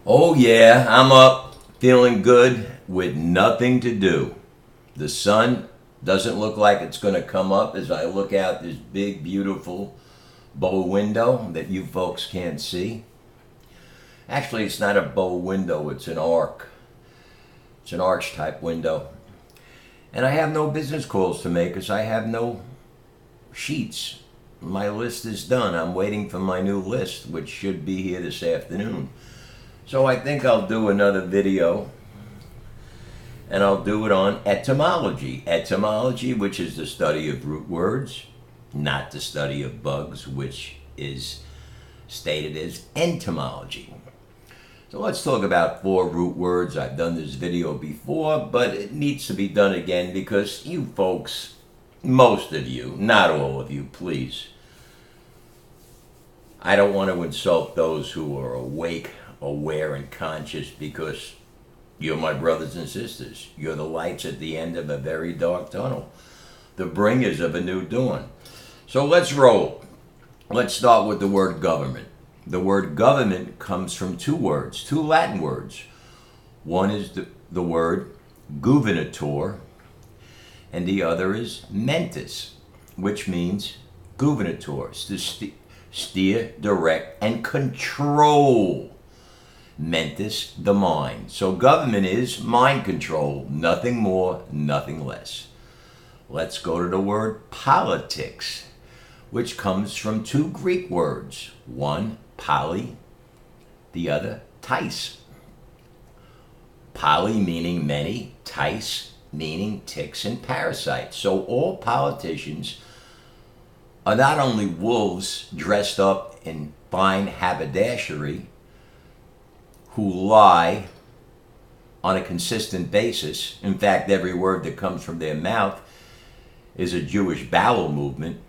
Oh, yeah, I'm up, feeling good, with nothing to do. The sun doesn't look like it's going to come up as I look out this big, beautiful bow window that you folks can't see. Actually, it's not a bow window, it's an arc. It's an arch type window. And I have no business calls to make because I have no sheets. My list is done. I'm waiting for my new list, which should be here this afternoon. So I think I'll do another video, and I'll do it on etymology. Etymology, which is the study of root words, not the study of bugs, which is stated as entomology. So let's talk about 4 root words. I've done this video before, but it needs to be done again because you folks, most of you, not all of you, please, I don't want to insult those who are awake, aware, and conscious because you're my brothers and sisters. You're the lights at the end of a very dark tunnel, the bringers of a new dawn. So let's roll. Let's start with the word government. The word government comes from 2 words, 2 Latin words. One is the word gubernator, and the other is mentis, which means gubernator, to steer, direct, and control. Mentis, the mind. So government is mind control, nothing more, nothing less. Let's go to the word politics, which comes from 2 Greek words. One, poly, the other, tais. Poly meaning many, tais meaning ticks and parasites. So all politicians are not only wolves dressed up in fine haberdashery who lie on a consistent basis. In fact, every word that comes from their mouth is a Jewish bowel movement.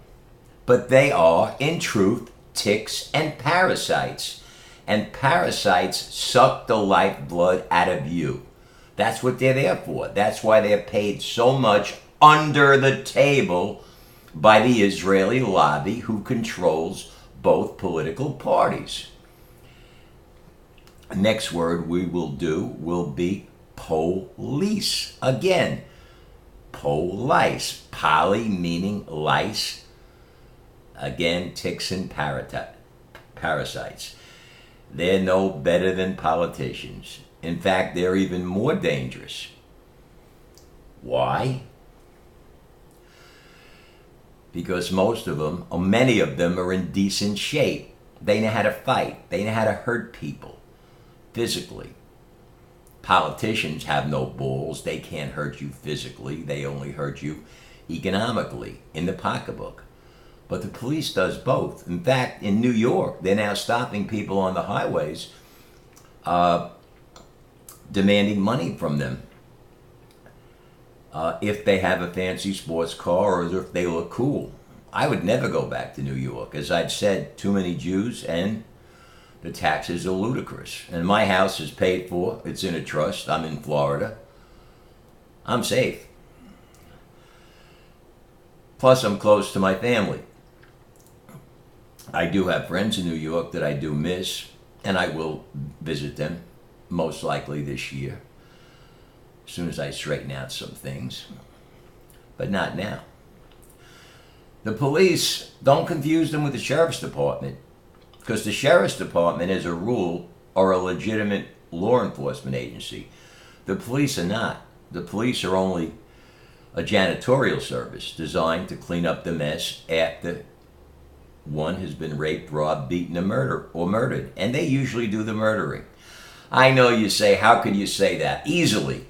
But they are, in truth, ticks and parasites. And parasites suck the lifeblood out of you. That's what they're there for. That's why they're paid so much under the table by the Israeli lobby who controls both political parties. Next word we will do will be police. Again, police. Poly meaning lice. Again, ticks and parasites. They're no better than politicians. In fact, they're even more dangerous. Why? Because most of them, or many of them, are in decent shape. They know how to fight. They know how to hurt people physically. Politicians have no balls. They can't hurt you physically. They only hurt you economically in the pocketbook. But the police does both. In fact, in New York, they're now stopping people on the highways, demanding money from them if they have a fancy sports car or if they look cool. I would never go back to New York. As I've said, too many Jews and the taxes are ludicrous. And my house is paid for. It's in a trust. I'm in Florida. I'm safe. Plus, I'm close to my family. I do have friends in New York that I do miss, and I will visit them most likely this year, as soon as I straighten out some things, but not now. The police, don't confuse them with the sheriff's department, because the sheriff's department, as a rule, are a legitimate law enforcement agency. The police are not. The police are only a janitorial service designed to clean up the mess after one has been raped, robbed, beaten, or murdered. And they usually do the murdering. I know you say, how can you say that? Easily.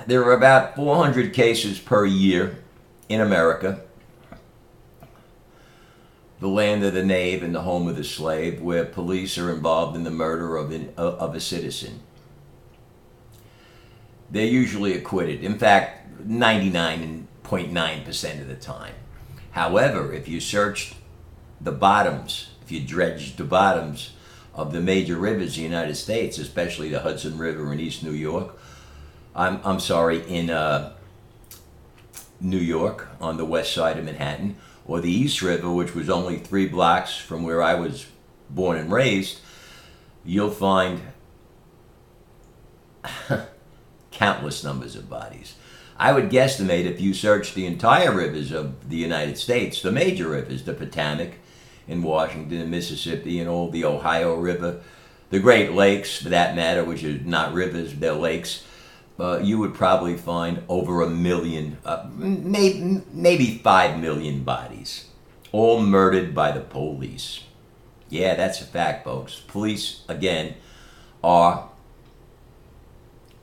There are about 400 cases per year in America, the land of the knave and the home of the slave, where police are involved in the murder of a citizen. They're usually acquitted. In fact, 99.9% of the time. However, if you searched the bottoms, if you dredged the bottoms of the major rivers of the United States, especially the Hudson River in East New York, in New York on the west side of Manhattan, or the East River, which was only 3 blocks from where I was born and raised, you'll find countless numbers of bodies. I would guesstimate if you search the entire rivers of the United States, the major rivers, the Potomac in Washington, the Mississippi, and all the Ohio River, the Great Lakes, for that matter, which are not rivers, they're lakes, you would probably find over 1 million, maybe 5 million bodies, all murdered by the police. Yeah, that's a fact, folks. Police, again, are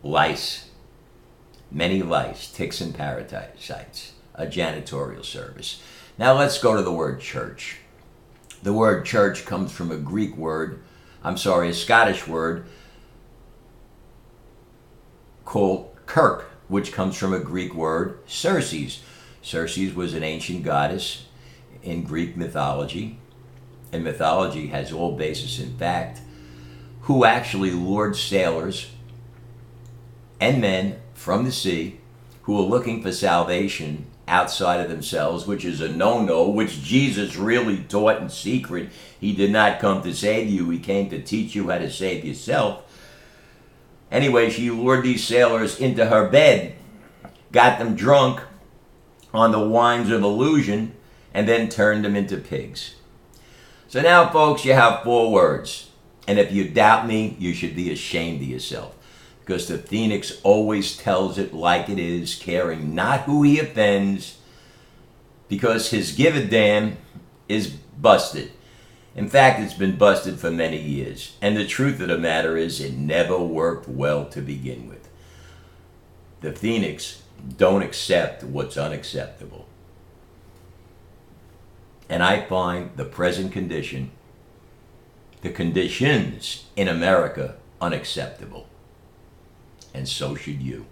lice. Many lice, ticks, and parasites, a janitorial service. Now let's go to the word church. The word church comes from a Scottish word called kirk, which comes from a Greek word, Circes. Circes was an ancient goddess in Greek mythology, and mythology has all basis in fact, who actually lured sailors and men from the sea who are looking for salvation outside of themselves, which is a no-no, which Jesus really taught in secret. He did not come to save you. He came to teach you how to save yourself. Anyway, she lured these sailors into her bed, got them drunk on the wines of illusion, and then turned them into pigs. So now, folks, you have 4 words. And if you doubt me, you should be ashamed of yourself. Because the Phoenix always tells it like it is, caring not who he offends, because his give a damn is busted. In fact, it's been busted for many years. And the truth of the matter is, it never worked well to begin with. The Phoenix don't accept what's unacceptable. And I find the present condition, the conditions in America, unacceptable. And so should you.